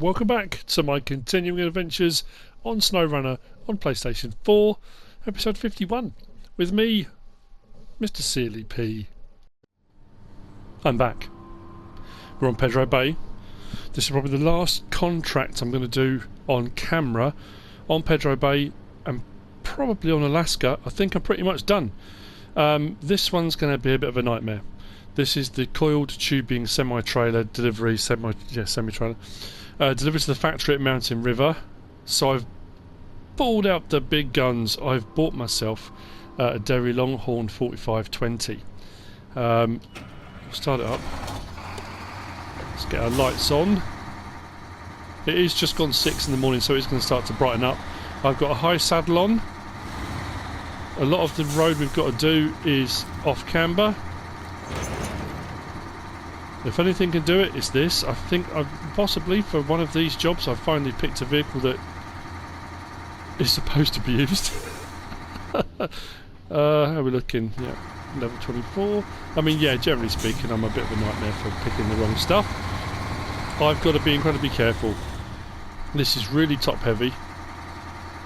welcome back to my continuing adventures on Snowrunner on PlayStation 4, episode 51, with me, MrSealyp. I'm back. We're on Pedro Bay. This is probably the last contract I'm going to do on camera on Pedro Bay and probably on Alaska. I think I'm pretty much done. This one's going to be a bit of a nightmare. This is the coiled tubing semi-trailer delivery, semi-trailer. Delivered to the factory at Mountain River. So I've pulled out the big guns. I've bought myself a Derry Longhorn 4520. We'll start it up. Let's get our lights on. It is just gone 6 in the morning, so it's going to start to brighten up. I've got a high saddle on. A lot of the road we've got to do is off camber. If anything can do it, it's this. I think possibly for one of these jobs I've finally picked a vehicle that is supposed to be used. How are we looking? Yeah, level 24. I mean, yeah, generally speaking, I'm a bit of a nightmare for picking the wrong stuff. I've got to be incredibly careful. This is really top heavy.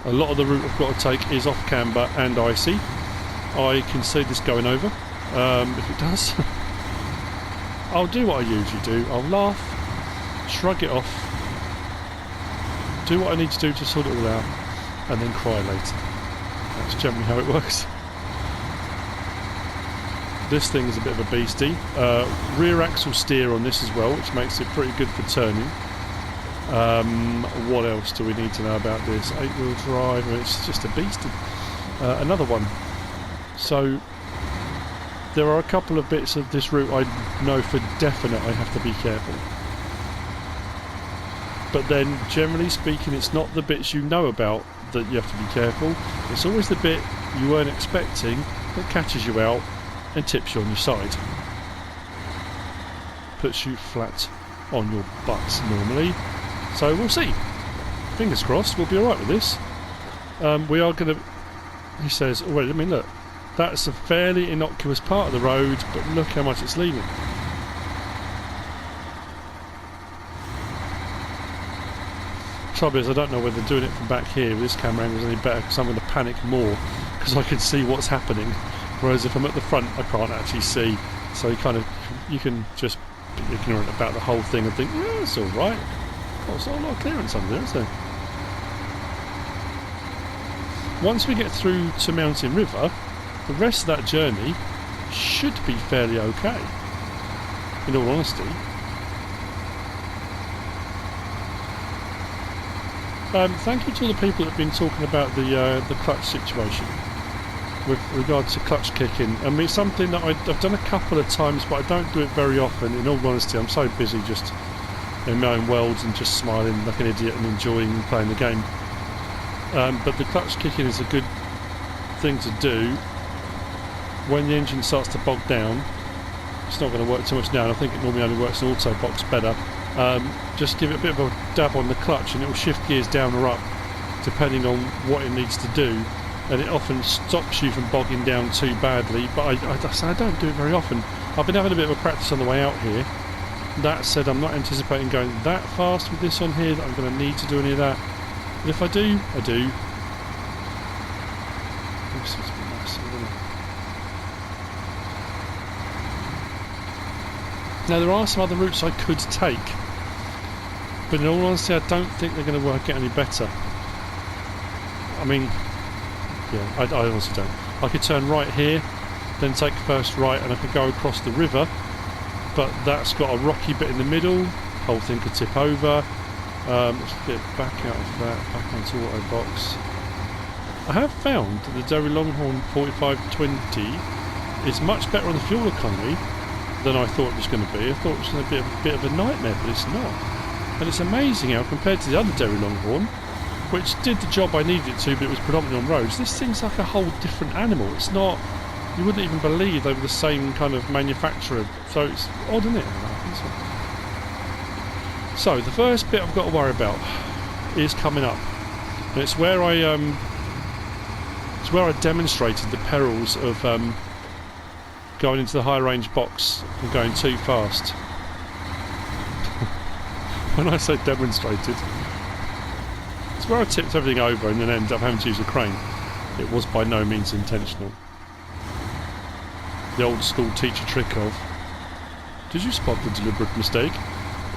A lot of the route I've got to take is off camber and icy. I can see this going over. If it does, I'll do what I usually do. I'll laugh, shrug it off, do what I need to do to sort it all out, and then cry later. That's generally how it works. This thing is a bit of a beastie. Rear axle steer on this as well, which makes it pretty good for turning. What else do we need to know about this? 8-wheel drive, it's just a beastie. Another one. So there are a couple of bits of this route I know for definite I have to be careful. But then, generally speaking, it's not the bits you know about that you have to be careful. It's always the bit you weren't expecting that catches you out and tips you on your side. Puts you flat on your butt normally. So we'll see. Fingers crossed, we'll be alright with this. We are going to... He says, oh wait, I mean look. That's a fairly innocuous part of the road, but look how much it's leaving. Trouble is, I don't know whether doing it from back here with this camera angle is any better, because I'm going to panic more because I can see what's happening. Whereas if I'm at the front, I can't actually see. So you can just be ignorant about the whole thing and think, yeah, it's all right. There's not a lot of clearance under there, is there? Once we get through to Mountain River, the rest of that journey should be fairly okay, in all honesty. Thank you to all the people that have been talking about the clutch situation with regard to clutch kicking. I mean, it's something that I've done a couple of times, but I don't do it very often. In all honesty, I'm so busy just in my own world and just smiling like an idiot and enjoying playing the game. But the clutch kicking is a good thing to do when the engine starts to bog down. It's not going to work too much now, and I think it normally only works in auto box better. Just give it a bit of a dab on the clutch and it will shift gears down or up depending on what it needs to do, and it often stops you from bogging down too badly. But I don't do it very often. I've been having a bit of a practice on the way out here. That said, I'm not anticipating going that fast with this on here that I'm going to need to do any of that. But if I do, I do. This is massive, isn't it? Now there are some other routes I could take, but in all honesty I don't think they're going to work out any better. I mean, yeah, I honestly don't. I could turn right here, then take first right, and I could go across the river, but that's got a rocky bit in the middle. Whole thing could tip over. Let's get back out of that, back onto auto box. I have found that the Derry Longhorn 4520 is much better on the fuel economy than I thought it was going to be. I thought it was going to be a bit of a nightmare, but it's not. And it's amazing how, compared to the other Derry Longhorn, which did the job I needed it to, but it was predominantly on roads, this thing's like a whole different animal. It's not... You wouldn't even believe they were the same kind of manufacturer. So it's odd, isn't it? So the first bit I've got to worry about is coming up. And it's where I demonstrated the perils of going into the high range box and going too fast. When I say demonstrated, it's where I tipped everything over and then ended up having to use a crane. It was by no means intentional. The old school teacher trick of, did you spot the deliberate mistake?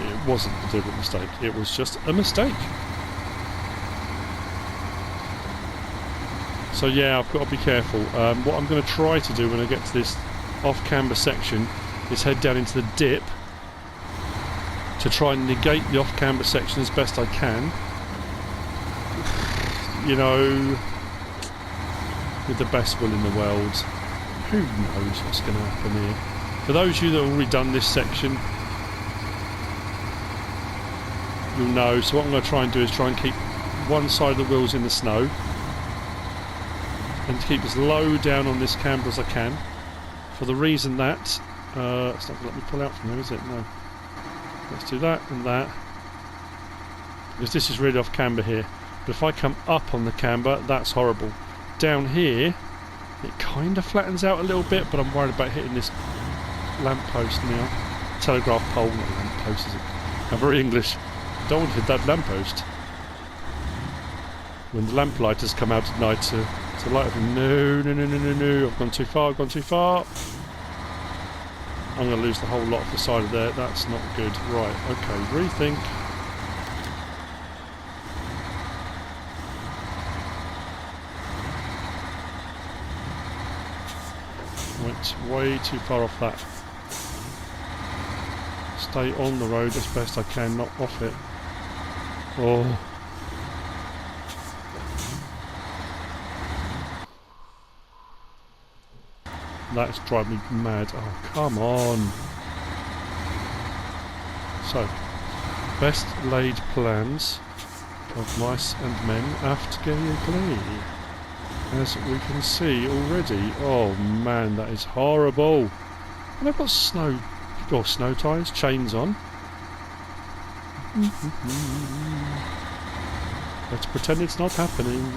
It wasn't a deliberate mistake, it was just a mistake. So yeah, I've got to be careful. What I'm going to try to do when I get to this off-camber section is head down into the dip to try and negate the off-camber section as best I can. You know, with the best will in the world. Who knows what's going to happen here? For those of you that have already done this section, you'll know. So what I'm going to try and do is try and keep one side of the wheels in the snow and to keep as low down on this camber as I can, for the reason that it's not going to let me pull out from there, is it? No. Let's do that and that, because this is really off camber here. But if I come up on the camber, that's horrible. Down here it kind of flattens out a little bit, but I'm worried about hitting this lamppost now. Telegraph pole, not lamppost, is it? I'm very English. Don't want to hit that lamppost. When the lamplighters come out at night to light up. No, no, no, no, no, no. I've gone too far, I've gone too far. I'm going to lose the whole lot off the side of there. That's not good. Right, okay, rethink. Went way too far off that. Stay on the road as best I can, not off it. Oh. That's driving me mad. Oh, come on. So, best laid plans of mice and men aft gayly, as we can see already. Oh man, that is horrible. And I've got snow tyres, chains on. Let's pretend it's not happening.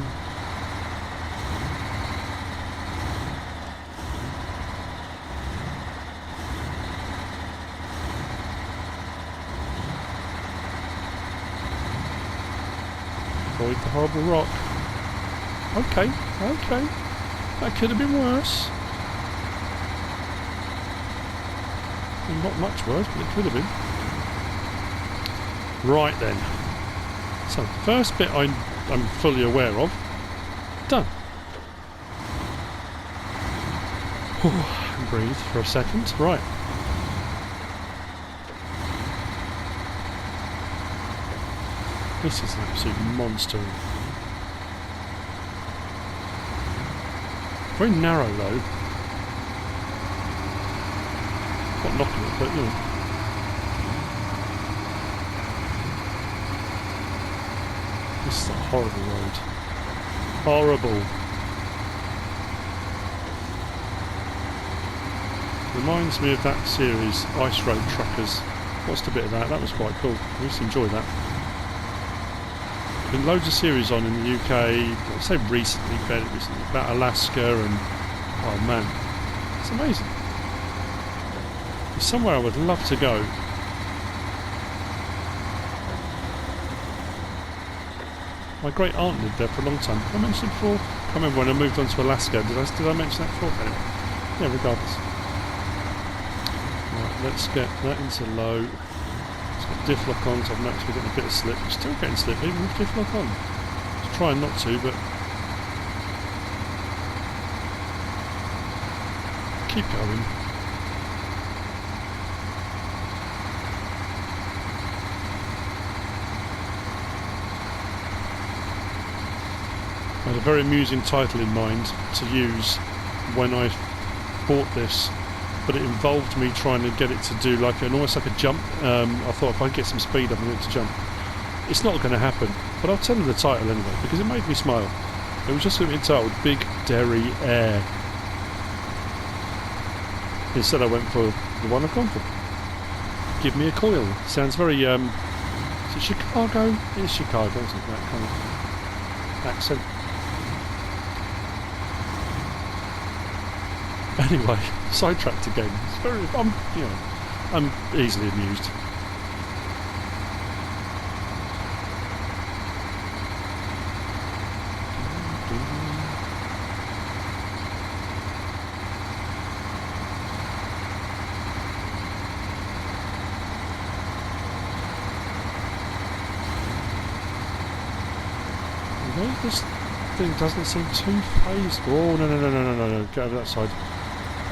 Avoid the horrible rock. Okay, okay. That could have been worse. Well, not much worse, but it could have been. Right then. So, the first bit I'm fully aware of. Done. Breathe for a second. Right. This is an absolute monster. Very narrow though. Not knocking it, but you know. This is a horrible road. Horrible. Reminds me of that series, Ice Road Truckers. Watched a bit of that, that was quite cool. I used to enjoy that. Been loads of series on in the UK, I'd say recently, fairly recently, about Alaska and, oh man, it's amazing. It's somewhere I would love to go. My great aunt lived there for a long time. Did I mention it before? I can't remember when I moved on to Alaska. Did I mention that before? Anyway. Yeah, regardless. Right, let's get that into low. Diff lock on, so I'm actually getting a bit of slip. I'm still getting slip even with diff lock on. Just trying not to, but keep going. I had a very amusing title in mind to use when I bought this, but it involved me trying to get it to do like almost like a jump. I thought if I get some speed up and get it to jump. It's not going to happen, but I'll tell you the title anyway because it made me smile. It was just going to be entitled Big Derry Air. Instead I went for the one I've gone for. Give Me a Coil. Sounds very, is it Chicago? It is Chicago, isn't it? That kind of accent. Anyway, sidetracked again. It's very, I'm easily amused. Why this thing doesn't seem too phased? Oh, no, no, no, no, no, no, no. Get over that side.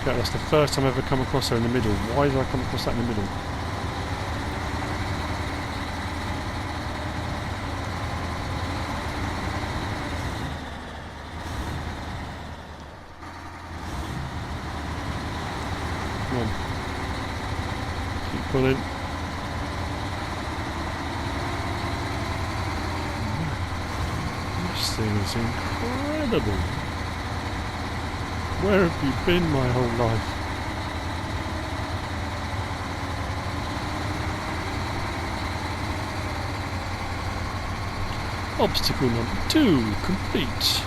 Okay, that's the first time I've ever come across her in the middle. Why did I come across that in the middle? Come on. Keep pulling. This thing is incredible. Where have you been my whole life? Obstacle number 2 complete.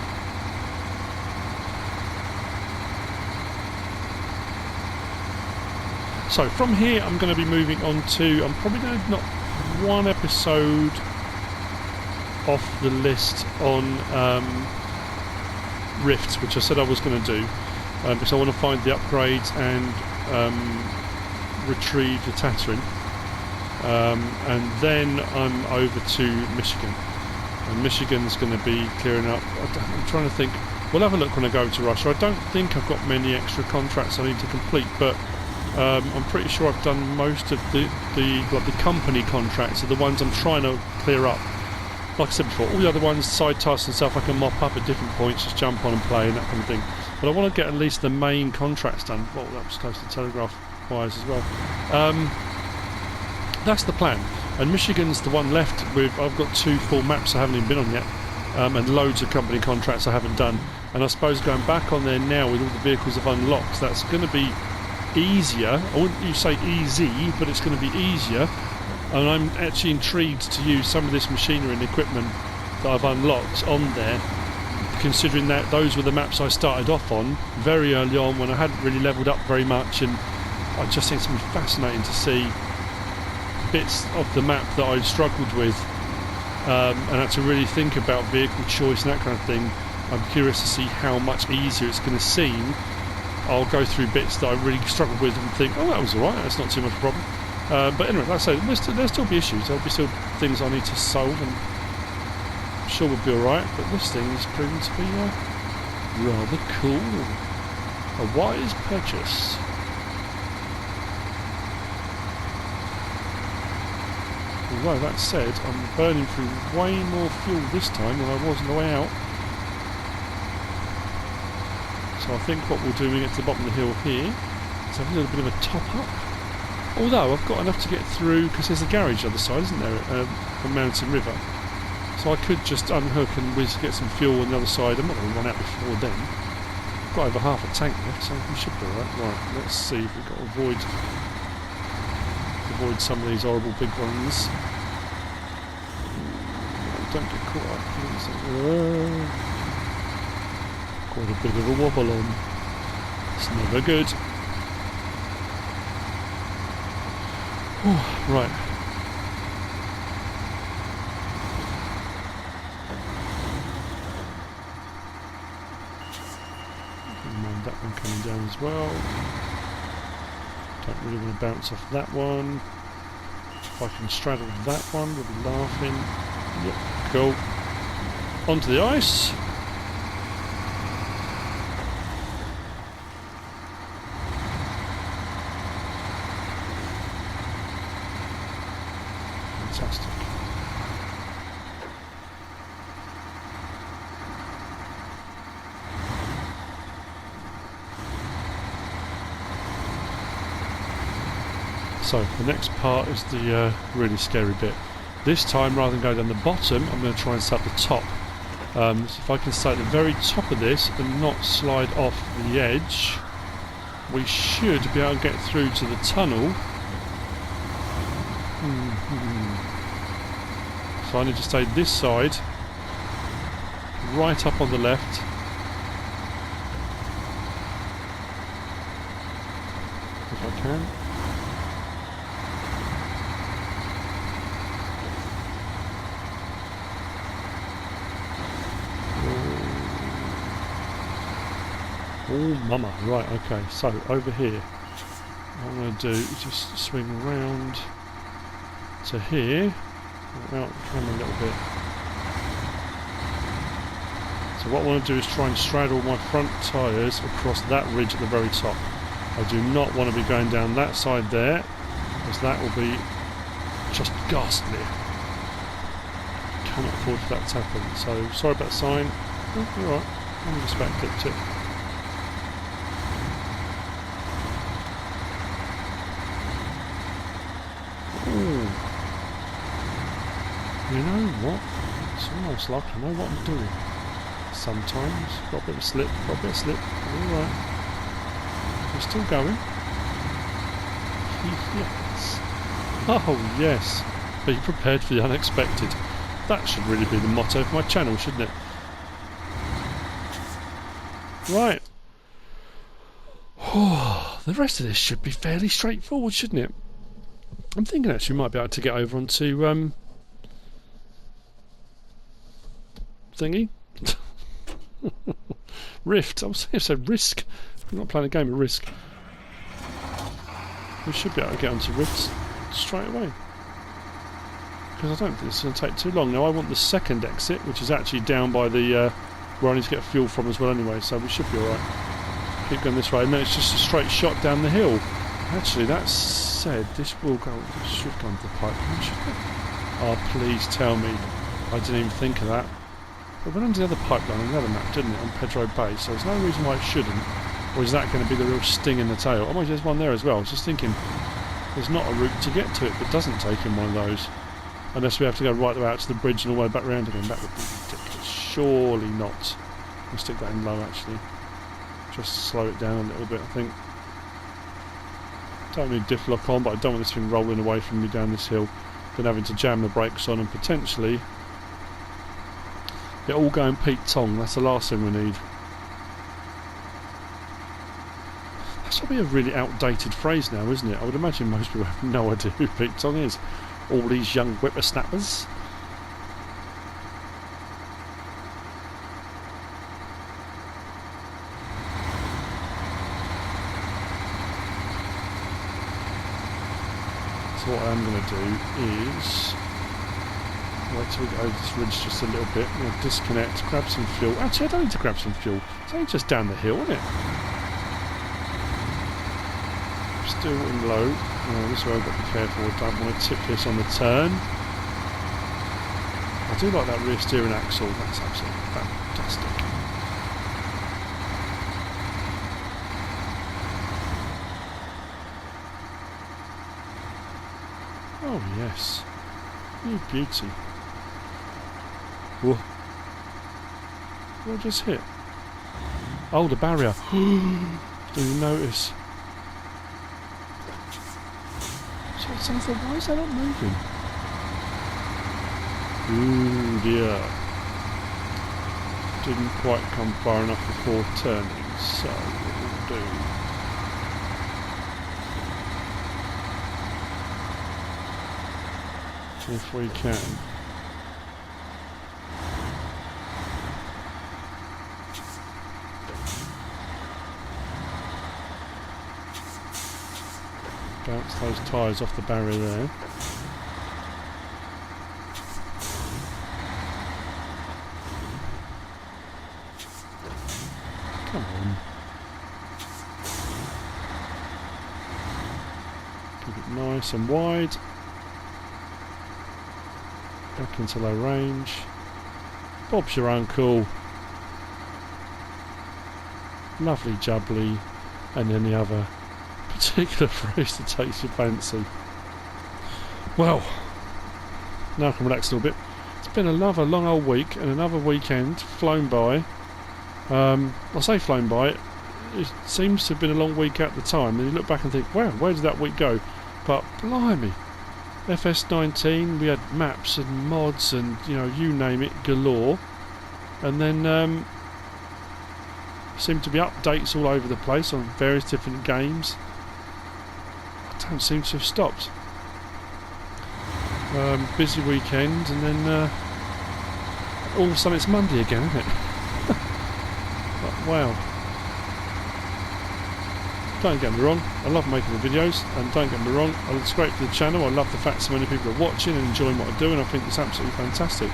So from here I'm going to be moving on to, I'm probably going to knock one episode off the list on Rifts, which I said I was going to do, because I want to find the upgrades and retrieve the Tatterin, and then I'm over to Michigan, and Michigan's going to be clearing up. I'm trying to think. We'll have a look when I go to Russia. I don't think I've got many extra contracts I need to complete, but I'm pretty sure I've done most of the company contracts are the ones I'm trying to clear up. Like I said before, all the other ones, side tasks and stuff, I can mop up at different points, just jump on and play and that kind of thing. But I want to get at least the main contracts done. Well, that was close to telegraph wires as well. That's the plan. And Michigan's the one left with, I've got 2 full maps I haven't even been on yet, and loads of company contracts I haven't done. And I suppose going back on there now with all the vehicles I've unlocked, that's going to be easier. I wouldn't say easy, but it's going to be easier. And I'm actually intrigued to use some of this machinery and equipment that I've unlocked on there, considering that those were the maps I started off on very early on when I hadn't really levelled up very much, and I just think it's going to be fascinating to see bits of the map that I struggled with, and had to really think about vehicle choice and that kind of thing. I'm curious to see how much easier it's going to seem. I'll go through bits that I really struggled with and think, oh, that was alright, that's not too much of a problem. But anyway, like I say, there'll still be issues, there'll be still things I need to solve, and I'm sure we'll be alright, but this thing is proving to be rather cool. A wise purchase. Although that said, I'm burning through way more fuel this time than I was on the way out. So I think what we'll do when we get to the bottom of the hill here is have a little bit of a top up. Although I've got enough to get through, because there's a garage on the other side, isn't there, a mountain river. So I could just unhook and get some fuel on the other side. I'm not going to run out before then. I've got over half a tank left, so we should be alright. Right, let's see if we've got to avoid some of these horrible big ones. Don't get caught up, please. Quite a bit of a wobble on. It's never good. Right. Don't mind that one coming down as well. Don't really want to bounce off that one. If I can straddle that one, we'll be laughing. Yep, cool. Onto the ice. Fantastic. So the next part is the really scary bit. This time, rather than go down the bottom, I'm going to try and start at the top. So if I can stay at the very top of this and not slide off the edge, we should be able to get through to the tunnel. So I need to stay this side, right up on the left. If I can. Oh, mama. Right, okay. So, over here, what I'm going to do is just swing around to here. Out the camera a little bit. So what I want to do is try and straddle my front tyres across that ridge at the very top. I do not want to be going down that side there, because that will be just ghastly. Cannot afford for that to happen. So sorry about the sign. Oh, you're right. I'm just back clipped it. Ooh. You know what? It's almost like I know what I'm doing. Sometimes. Got a bit of slip. Alright. We're still going. Yes. Oh yes. Be prepared for the unexpected. That should really be the motto of my channel, shouldn't it? Right. The rest of this should be fairly straightforward, shouldn't it? I'm thinking actually we might be able to get over onto thingy. Rift. I was saying so Risk. I'm not playing a game of Risk. We should be able to get onto Rift straight away. Because I don't think it's going to take too long. Now I want the second exit, which is actually down by the where I need to get fuel from as well anyway, so we should be alright. Keep going this way, and then it's just a straight shot down the hill. Actually, that said, this will go. This should go into the pipeline, shouldn't it? Oh, please tell me. I didn't even think of that. It went under the other pipeline on the other map, didn't it? On Pedro Bay, so there's no reason why it shouldn't. Or is that going to be the real sting in the tail? Oh, there's one there as well. I was just thinking, there's not a route to get to it that doesn't take in one of those. Unless we have to go right the way out to the bridge and all the way back round again. That would be ridiculous. Surely not. I'll stick that in low, actually. Just slow it down a little bit, I think. Don't need diff lock on, but I don't want this thing rolling away from me down this hill. Then having to jam the brakes on and potentially get all going Pete Tong. That's the last thing we need. That's probably a really outdated phrase now, isn't it? I would imagine most people have no idea who Pete Tong is. All these young whippersnappers. So what I'm going to do is wait till we get over this ridge just a little bit. I'm going to disconnect, grab some fuel. Actually, I don't need to grab some fuel. It's only just down the hill, isn't it? Still in low. Oh, this is where I've got to be careful. I don't want to tip this on the turn. I do like that rear steering axle. That's absolutely fantastic. Oh yes. You beauty. Whoa. What just hit? Oh, the barrier. Didn't you notice? Something, why is that not moving? Ooh dear. Didn't quite come far enough before turning, so it'll do. If we can. Bounce those tyres off the barrier there. Come on. Keep it nice and wide. Back into low range. Bob's your uncle. Lovely jubbly. And then the other particular phrase that takes your fancy. Well, now I can relax a little bit. It's been another long old week and another weekend flown by. I say flown by, it seems to have been a long week at the time, and you look back and think, wow, where did that week go? But blimey, FS19, we had maps and mods and, you know, you name it, galore. And then seemed to be updates all over the place on various different games. Don't seem to have stopped. Busy weekend, and then all of a sudden it's Monday again, isn't it? But, wow. Don't get me wrong, I love making the videos, and don't get me wrong, it's great for the channel. I love the fact so many people are watching and enjoying what I do, and I think it's absolutely fantastic.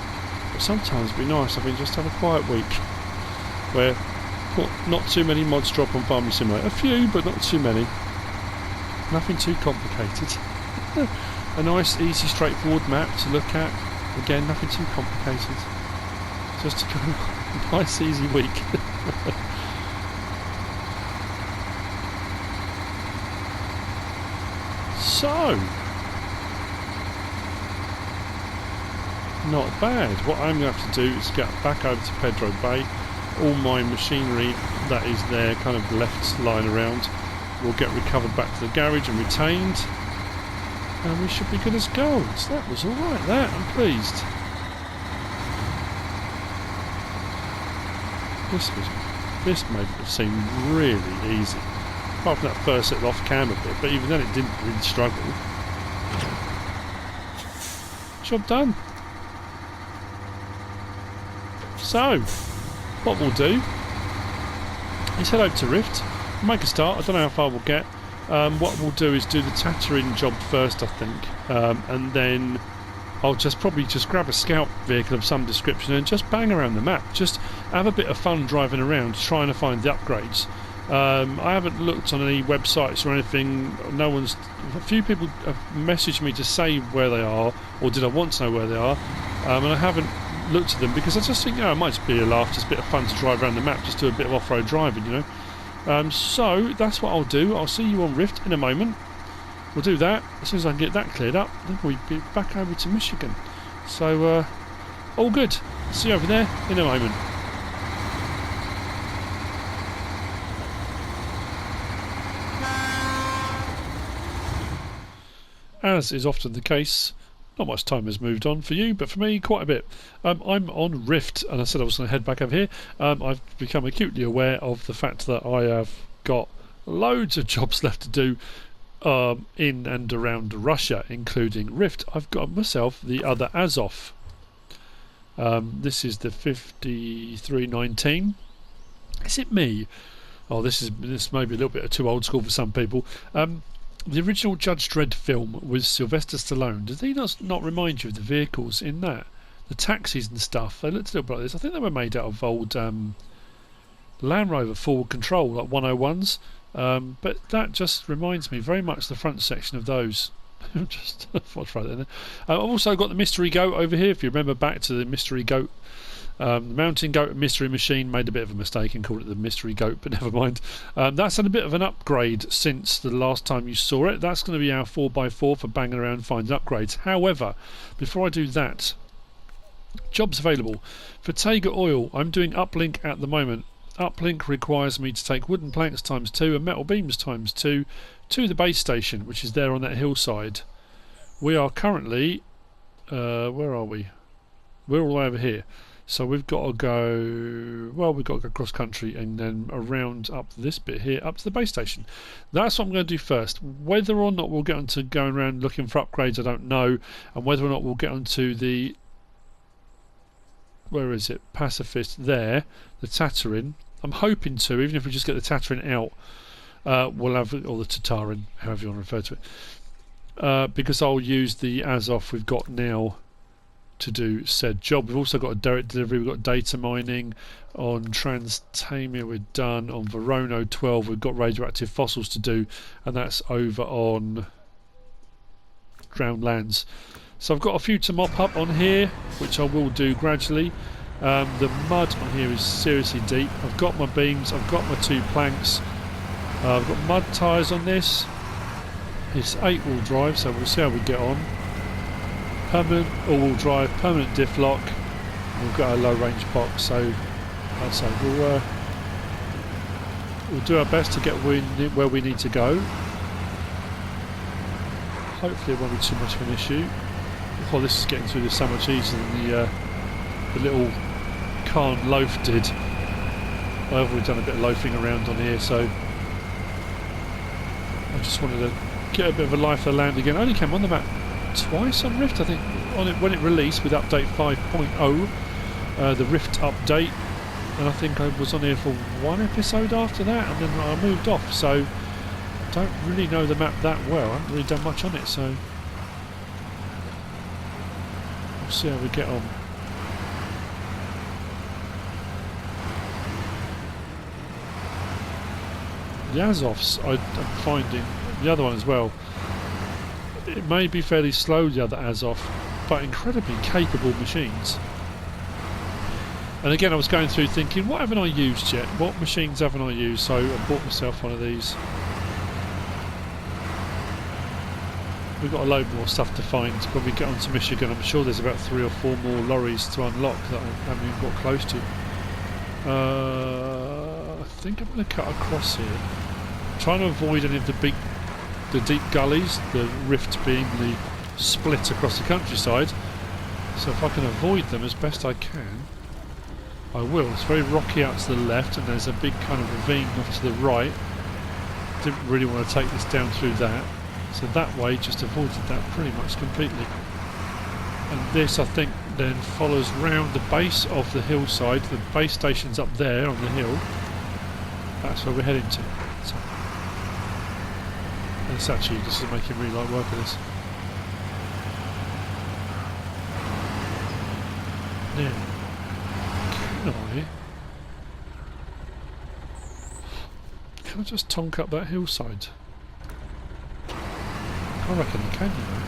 But sometimes it'd be nice, I think, just to have a quiet week. where not too many mods drop on Farming Simulator. A few, but not too many. Nothing too complicated. A nice, easy, straightforward map to look at. Again, nothing too complicated. Just a nice, easy week. So, not bad. What I'm going to have to do is get back over to Pedro Bay. All my machinery that is there, kind of left lying around, will get recovered back to the garage and retained. And we should be good as gold. So that was alright, that. I'm pleased. This made it seem really easy. Apart from that first little off-camera bit, but even then it didn't really struggle. Job done. So, what we'll do is head over to Rift, make a start. I don't know how far we'll get. What we'll do is do the Tatooine job first, I think, and then I'll probably grab a scout vehicle of some description and just bang around the map. Just have a bit of fun driving around, trying to find the upgrades. I haven't looked on any websites or anything. A few people have messaged me to say where they are, or did I want to know where they are, and I haven't looked at them because I just think, it might just be a laugh, just a bit of fun to drive around the map, just do a bit of off-road driving, you know. So that's what I'll do. I'll see you on Rift in a moment. We'll do that. As soon as I can get that cleared up, then we'll be back over to Michigan. So, all good. See you over there in a moment. As is often the case, not much time has moved on for you, but for me, quite a bit. I'm on Rift, and I said I was going to head back over here. I've become acutely aware of the fact that I have got loads of jobs left to do in and around Russia, including Rift. I've got myself the other Azov. This is the 5319. Is it me? Oh, this may be a little bit too old school for some people. The original Judge Dredd film with Sylvester Stallone. Did he not remind you of the vehicles in that? The taxis and stuff. They looked a little bit like this. I think they were made out of old Land Rover forward control, like 101s. But that just reminds me very much the front section of those. Just what's right there. I've also got the Mystery Goat over here. If you remember back to the Mystery Goat. The Mountain Goat Mystery Machine made a bit of a mistake and called it the Mystery Goat, but never mind. That's had a bit of an upgrade since the last time you saw it. That's going to be our 4x4 for banging around finding upgrades. However, before I do that, jobs available. For Tega Oil, I'm doing uplink at the moment. Uplink requires me to take wooden planks ×2 and metal beams ×2 to the base station, which is there on that hillside. We are currently... where are we? We're all over here. So we've got to go, we've got to go cross country and then around up this bit here, up to the base station. That's what I'm going to do first. Whether or not we'll get onto going around looking for upgrades, I don't know. And whether or not we'll get onto the, where is it, Pacifist there, the Tatooine. I'm hoping to, even if we just get the Tatooine out, we'll have, or the Tatarin, however you want to refer to it. Because I'll use the Azov we've got now to do said job. We've also got a direct delivery, we've got data mining on Trans-Tamia, we're done. On Verono 12 we've got radioactive fossils to do, and that's over on Drowned Lands. So I've got a few to mop up on here, which I will do gradually. The mud on here is seriously deep. I've got my beams, I've got my 2 planks, I've got mud tyres on this. It's 8-wheel drive, so we'll see how we get on. Permanent all-wheel drive, permanent diff lock. We've got a low-range box, so like I say, we'll do our best to get where we need to go. Hopefully it won't be too much of an issue. Oh, this is getting through this so much easier than the little Khan loaf did. I've already done a bit of loafing around on here, so I just wanted to get a bit of a life of the land again. I only came on the map twice on Rift, I think, on it when it released with update 5.0, the Rift update, and I think I was on here for 1 episode after that, and then I moved off, so don't really know the map that well. I haven't really done much on it, so we'll see how we get on. The Azovs, I'm finding, the other one as well, it may be fairly slow, the other Azov, but incredibly capable machines. And again, I was going through thinking, what haven't I used yet? What machines haven't I used? So I bought myself one of these. We've got a load more stuff to find when we get onto Michigan. I'm sure there's about 3 or 4 more lorries to unlock that I haven't even got close to. I think I'm going to cut across here. I'm trying to avoid any of the deep gullies, the rift being the split across the countryside. So if I can avoid them as best I can, I will. It's very rocky out to the left, and there's a big kind of ravine off to the right. Didn't really want to take this down through that. So that way just avoided that pretty much completely. And this, I think, then follows round the base of the hillside. The base station's up there on the hill. That's where we're heading to. So, and it's actually, this is making really light work of this. Now, can I just tonk up that hillside? I reckon I can, you know.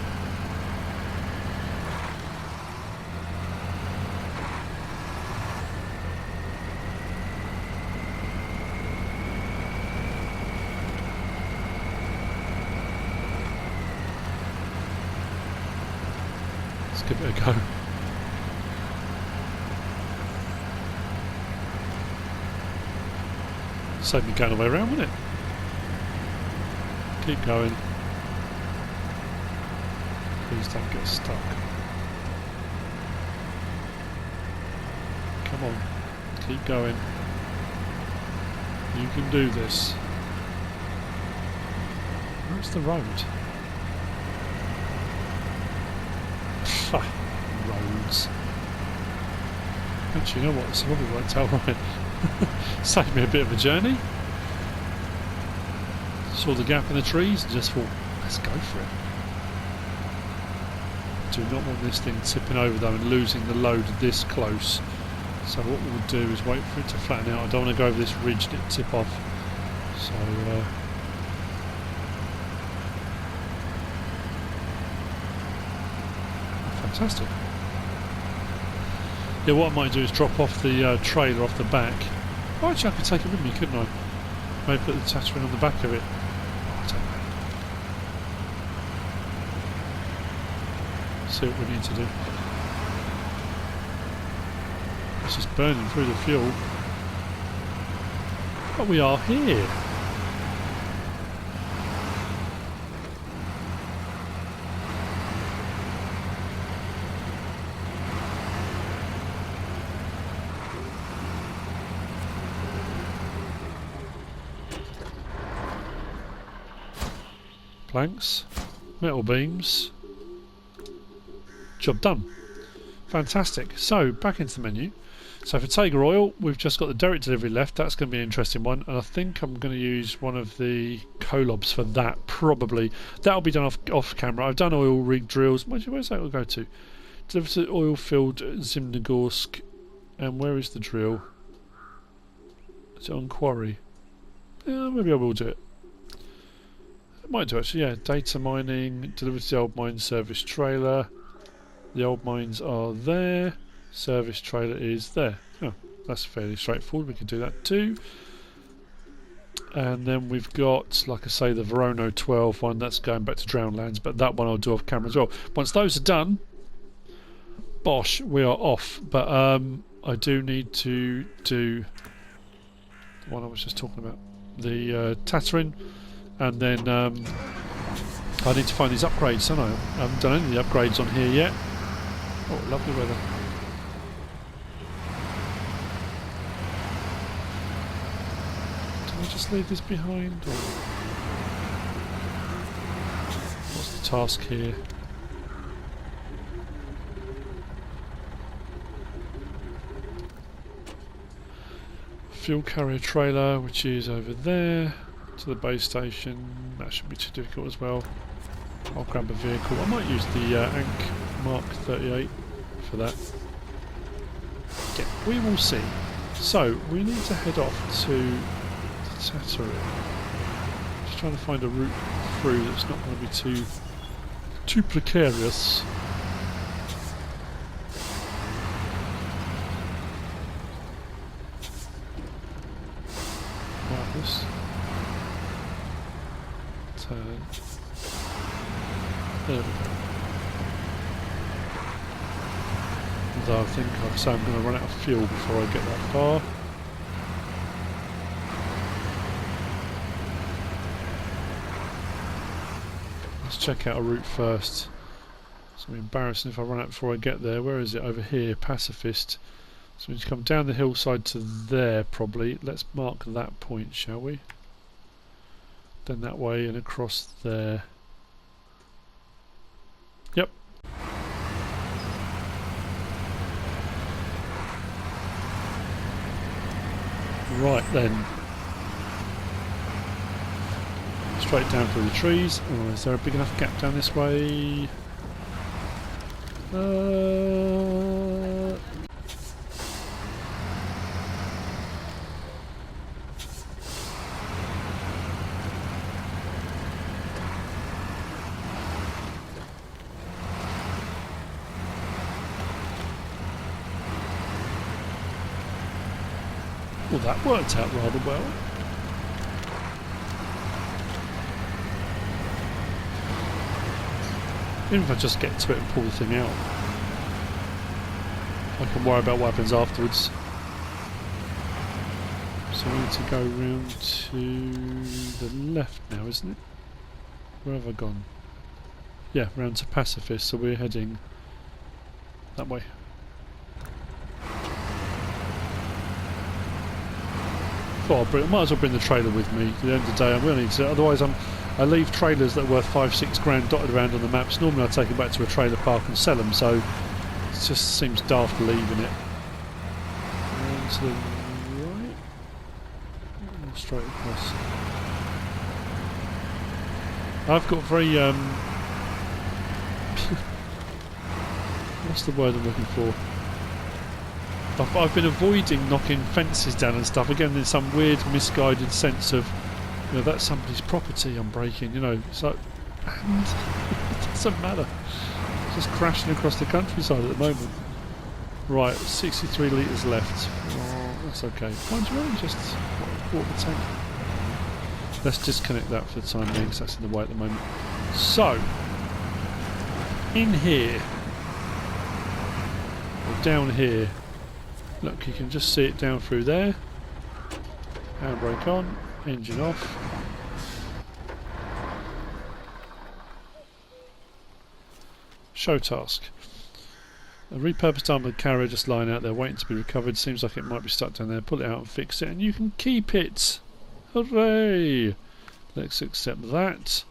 Let's give it a go. Save me going all the way around, wouldn't it? Keep going. Please don't get stuck. Come on, keep going. You can do this. Where's the road? Roads. Actually, you know what? It's probably worked out right. Saved me a bit of a journey. Saw the gap in the trees and just thought, let's go for it. Do not want this thing tipping over though and losing the load this close. So what we'll do is wait for it to flatten out. I don't want to go over this ridge and it tip off. So fantastic. Yeah, what I might do is drop off the trailer off the back. Oh, actually I could take it with me, couldn't I? Maybe put the attachment on the back of it. Oh, I don't know. See what we need to do. It's just burning through the fuel. But we are here. Planks, metal beams. Job done. Fantastic. So back into the menu. So for Tiger Oil, we've just got the derrick delivery left. That's going to be an interesting one, and I think I'm going to use one of the colobs for that. Probably that'll be done off camera. I've done oil rig drills. Where's that will go to? Deliver to the oil field Zimnogorsk. And where is the drill? Is it on quarry? Yeah, maybe I will do it. I might do actually. Yeah, data mining. Deliver to the old mine service trailer. The old mines are there. Service trailer is there. Oh, that's fairly straightforward. We can do that too. And then we've got, like I say, the Verono 12 one. That's going back to Drownlands, but that one I'll do off camera as well. Once those are done, bosh, we are off. But I do need to do the one I was just talking about, the Tatterin, and then I need to find these upgrades, don't I? I haven't done any of the upgrades on here yet. Oh, lovely weather. Can I just leave this behind? Or what's the task here? Fuel carrier trailer, which is over there, to the base station. That shouldn't be too difficult as well. I'll grab a vehicle. I might use the Ank Mark 38 for that. Yeah, we will see. So we need to head off to Tatterin. trying to find a route through that's not going to be too precarious. Right, this turn. There we go. Although I think I'm going to run out of fuel before I get that far. Let's check out a route first. It's going to be embarrassing if I run out before I get there. Where is it? Over here, Pacifist. So we need to come down the hillside to there probably. Let's mark that point, shall we? Then that way and across there. Yep. Right then. Straight down through the trees. Oh, is there a big enough gap down this way? Well, that worked out rather well. Even if I just get to it and pull the thing out, I can worry about what happens afterwards. So I need to go round to the left now, isn't it? Where have I gone? Yeah, round to Pacifist, so we're heading that way. I might as well bring the trailer with me. At the end of the day, I'm going to need to. Otherwise, I leave trailers that are worth $5-6 grand dotted around on the maps. Normally, I take them back to a trailer park and sell them. So it just seems daft leaving it. And to the right, and straight across. I've got very what's the word I'm looking for? I've been avoiding knocking fences down and stuff. Again, there's some weird, misguided sense of, you know, that's somebody's property I'm breaking, you know. So, and it doesn't matter. It's just crashing across the countryside at the moment. Right, 63 litres left. Oh, that's okay. Mind you, only just quarter the tank. Let's disconnect that for the time being, because that's in the way at the moment. So, in here, or down here. Look, you can just see it down through there. Handbrake on, engine off. Show task. A repurposed armoured carrier just lying out there waiting to be recovered. Seems like it might be stuck down there. Pull it out and fix it and you can keep it. Hooray! Let's accept that.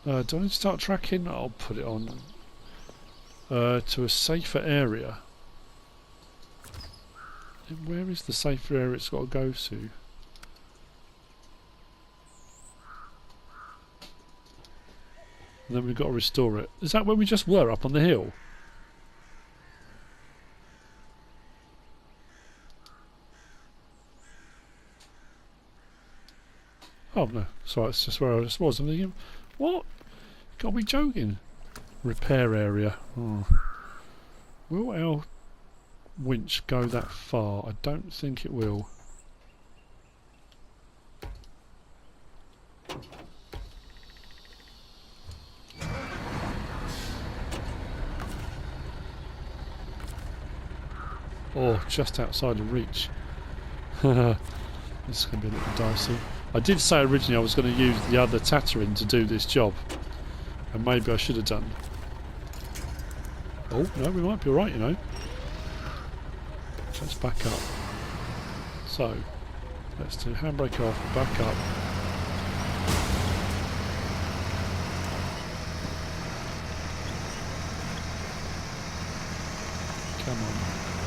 Do I need to start tracking? I'll put it on. To a safer area. Where is the safer area it's got to go to? And then we've got to restore it. Is that where we just were, up on the hill? Oh no, sorry, it's just where I just was. I'm thinking, what? You gotta be joking. Repair area. Oh. Will our winch go that far? I don't think it will. Oh, just outside of reach. This is going to be a little dicey. I did say originally I was going to use the other Tatterin to do this job, and maybe I should have done. Oh no, we might be alright, you know. Let's back up. So, let's do handbrake off, back up. Come on,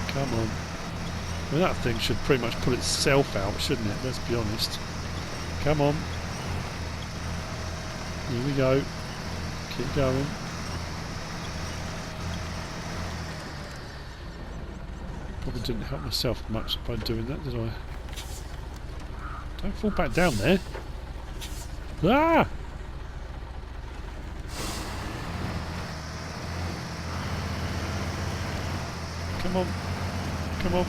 come on. I mean, that thing should pretty much pull itself out, shouldn't it? Let's be honest. Come on. Here we go. Keep going. Probably didn't help myself much by doing that, did I? Don't fall back down there. Ah! Come on. Come on.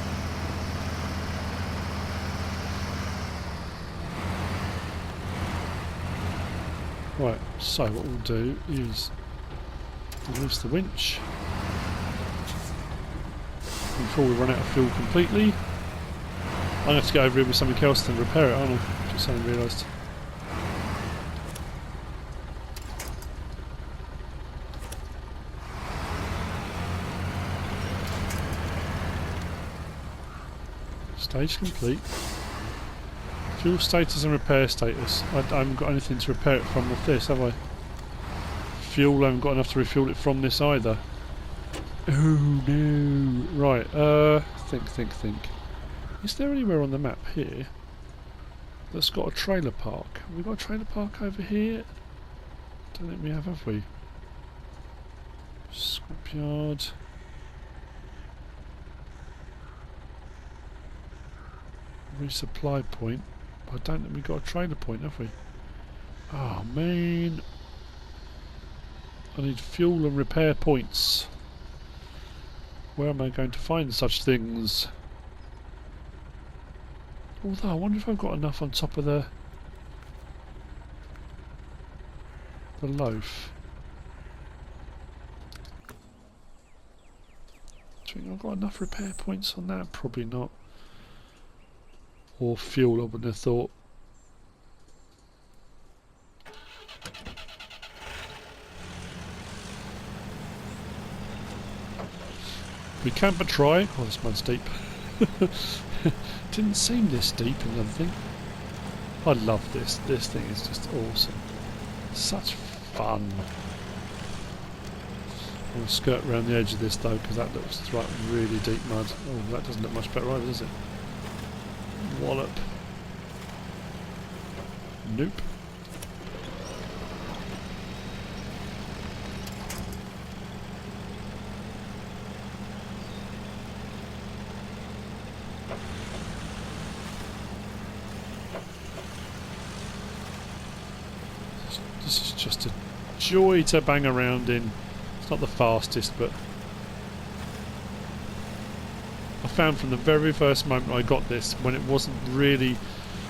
Right, so what we'll do is release the winch before we run out of fuel completely. I'm going to have to go over here with something else and repair it, aren't I? Just suddenly realised. Stage complete. Fuel status and repair status. I haven't got anything to repair it from with this, have I? Fuel, I haven't got enough to refuel it from this either. Oh no. Right, think. Is there anywhere on the map here that's got a trailer park? Have we got a trailer park over here? Don't think we have we? Scrapyard. Resupply point. I don't think we got a trailer point, have we? Oh man. I need fuel and repair points. Where am I going to find such things? Although, I wonder if I've got enough on top of the loaf. Do you think I've got enough repair points on that? Probably not. Or fuel, I wouldn't have thought. We can but try. Oh, this mud's deep. Didn't seem this deep in the thing. I love this. This thing is just awesome. Such fun. I'm going to skirt around the edge of this though, because that looks like really deep mud. Oh, that doesn't look much better either, does it? Wallop. Nope. This is just a joy to bang around in. It's not the fastest, but I found from the very first moment I got this, when it wasn't really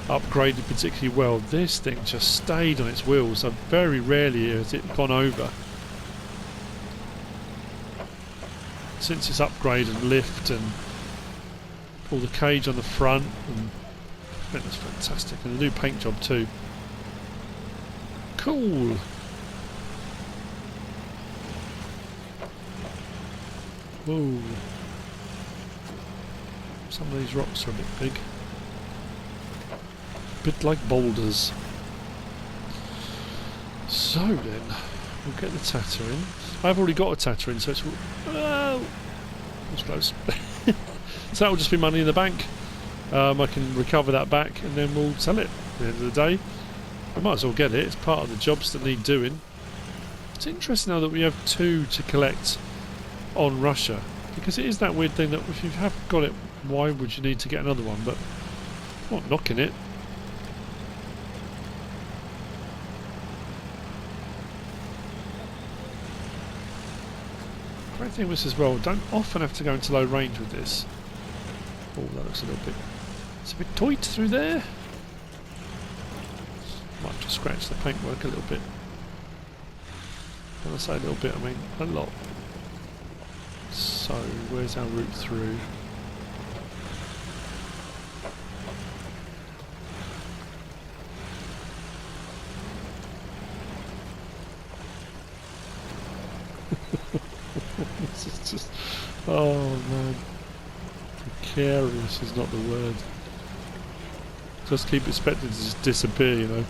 upgraded particularly well, this thing just stayed on its wheels. So very rarely has it gone over. Since its upgrade and lift and all the cage on the front, and I think that's fantastic. And the new paint job too. Cool. Whoa. Some of these rocks are a bit big. A bit like boulders. So then, we'll get the tatter in. I've already got a tatter in, so it's... Oh! That's close. So that will just be money in the bank. I can recover that back and then we'll sell it at the end of the day. I might as well get it. It's part of the jobs that need doing. It's interesting now that we have 2 to collect on Russia, because it is that weird thing that if you have got it, why would you need to get another one? But I'm not knocking it. Great thing with this as well, don't often have to go into low range with this. Oh, that looks a little bit... It's a bit tight through there. Might just scratch the paintwork a little bit. When I say a little bit, I mean a lot. So, where's our route through? This is just... Oh man. Precarious is not the word. Just keep expecting to just disappear, you know.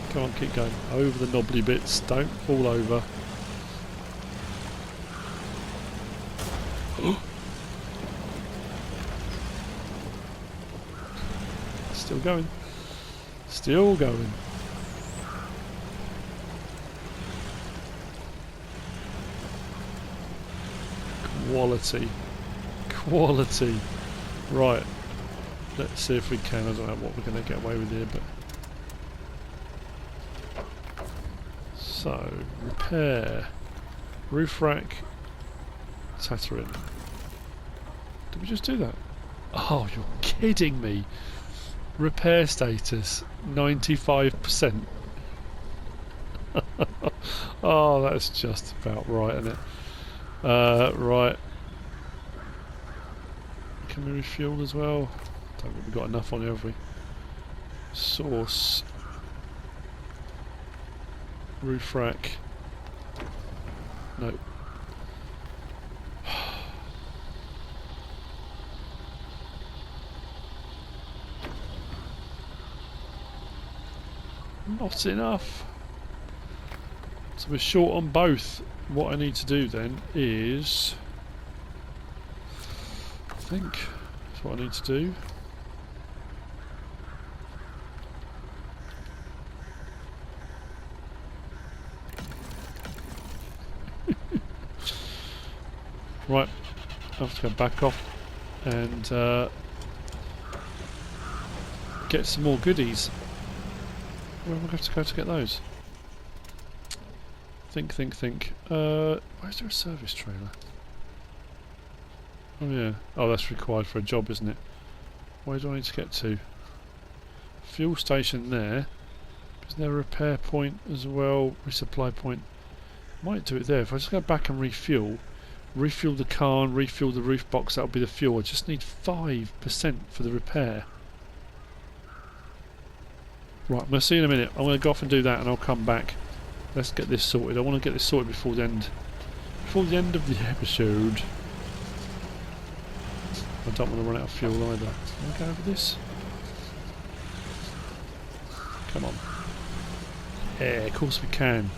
Come on, keep going. Over the knobbly bits. Don't fall over. Still going. Still going. Quality. Quality. Right. Let's see if we can. I don't know what we're going to get away with here, but So, repair. Roof rack. Tatterin. Did we just do that? Oh, you're kidding me. Repair status 95%. Oh, that's just about right, isn't it? Right. Can we refuel as well? Don't think we've got enough on here, have we? Source. Roof rack. No. Not enough. So we're short on both. What I need to do then is, I think that's what I need to do. Right, I have to go back off and get some more goodies. Where am I going to go to get those? Think. Where's there a service trailer? Oh yeah. Oh, that's required for a job, isn't it? Where do I need to get to? Fuel station there. Is there a repair point as well? Resupply point. Might do it there. If I just go back and refuel the car and refuel the roof box, that'll be the fuel. I just need 5% for the repair. Right, I'm going to see you in a minute. I'm going to go off and do that and I'll come back. Let's get this sorted. I want to get this sorted before the end of the episode. I don't want to run out of fuel either. Can I go over this? Come on. Yeah, of course we can.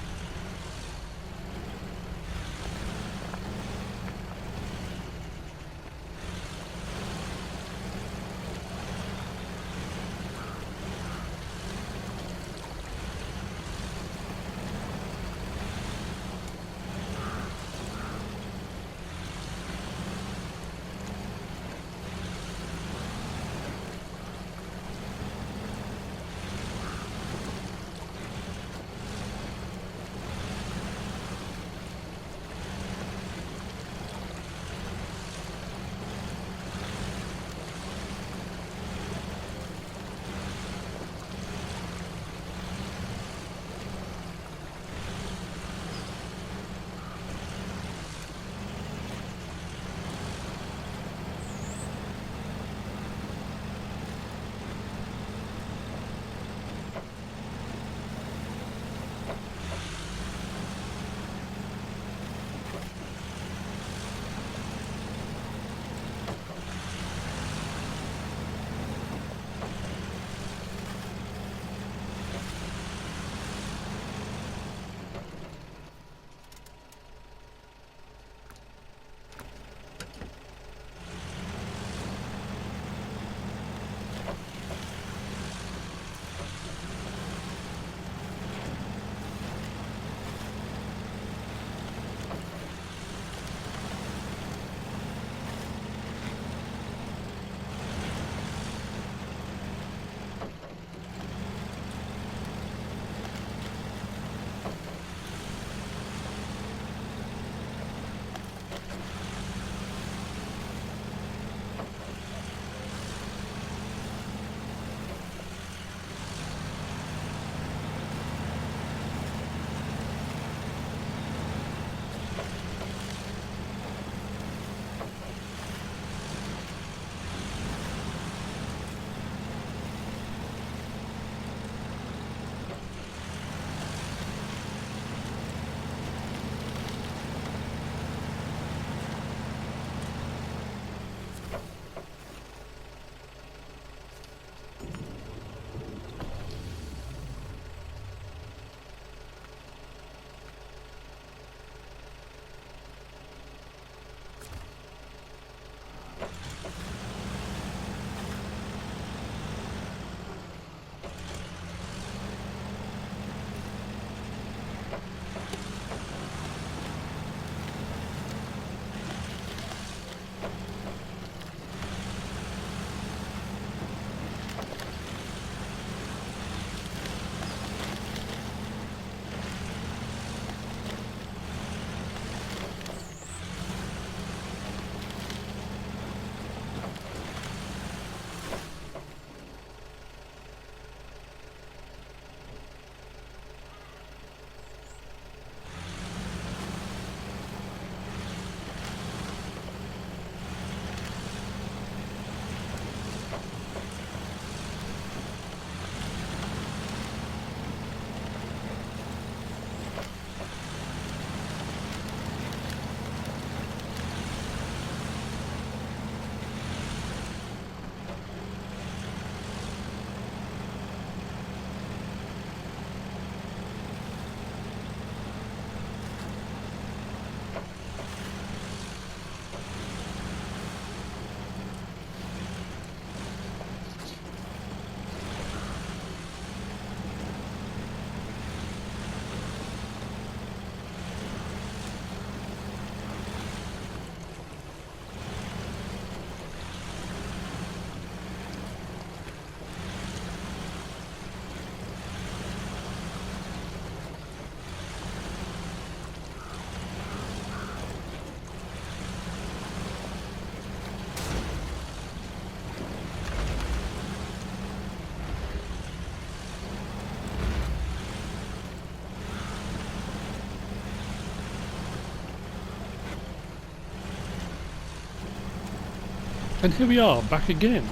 And here we are, back again.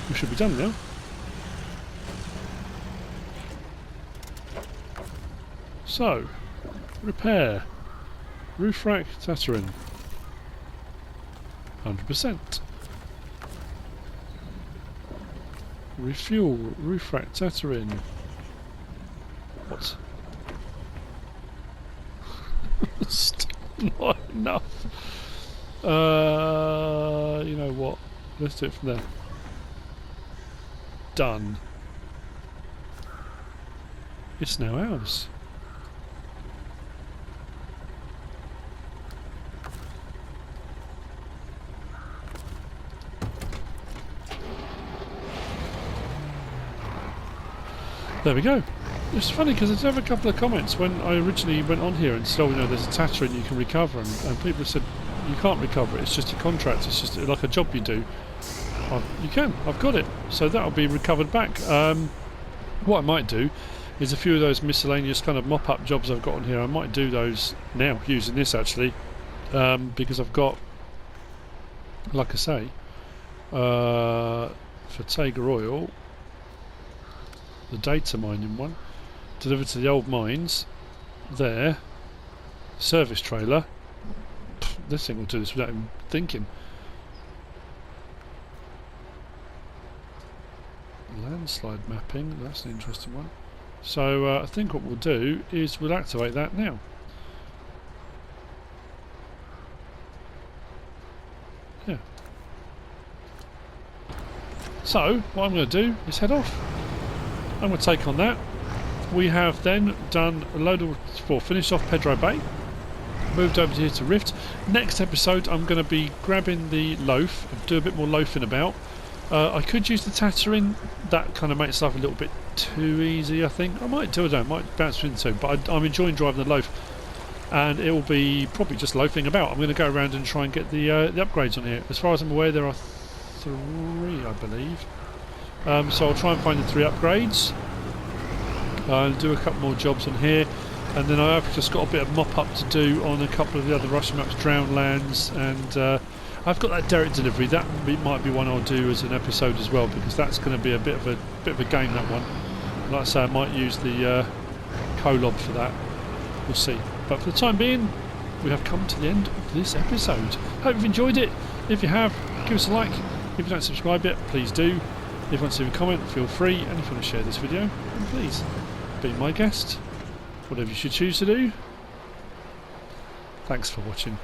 We should be done now. So, repair. Roof rack, Tatterin. 100%. Refuel, roof rack, Tatterin. What? Still not enough. You know what? Let's do it from there. Done. It's now ours. There we go. It's funny because I did have a couple of comments when I originally went on here and said, oh, you know, there's a Tatterin you can recover, and people have said you can't recover it. It's just a contract. It's just like a job you do. You can. I've got it. So that'll be recovered back. What I might do is a few of those miscellaneous kind of mop-up jobs I've got on here. I might do those now using this actually, because I've got, like I say, for Saber Oil, the data mining one, delivered to the old mines. There, service trailer. This thing will do this without even thinking. Landslide mapping, that's an interesting one. So I think what we'll do is we'll activate that now. Yeah. So what I'm going to do is head off. I'm going to take on that. We have then done a load of, finished off Pedro Bay, moved over here to Rift. Next episode I'm going to be grabbing the loaf, do a bit more loafing about. I could use the Tatterin. That kind of makes life a little bit too easy, I think. I might do it, I might bounce into it, but I'm enjoying driving the loaf, and it will be probably just loafing about. I'm going to go around and try and get the upgrades on here. As far as I'm aware, there are 3, I believe. So I'll try and find the 3 upgrades. I'll do a couple more jobs on here, and then I've just got a bit of mop up to do on a couple of the other Russian maps, Drowned Lands, and I've got that Derek delivery. That might be one I'll do as an episode as well, because that's going to be a bit of a game, that one. Like I say, I might use the Kolob for that. We'll see. But for the time being, we have come to the end of this episode. Hope you've enjoyed it. If you have, give us a like. If you don't subscribe yet, please do. If you want to leave a comment, feel free. And if you want to share this video, then please be my guest. Whatever you should choose to do. Thanks for watching.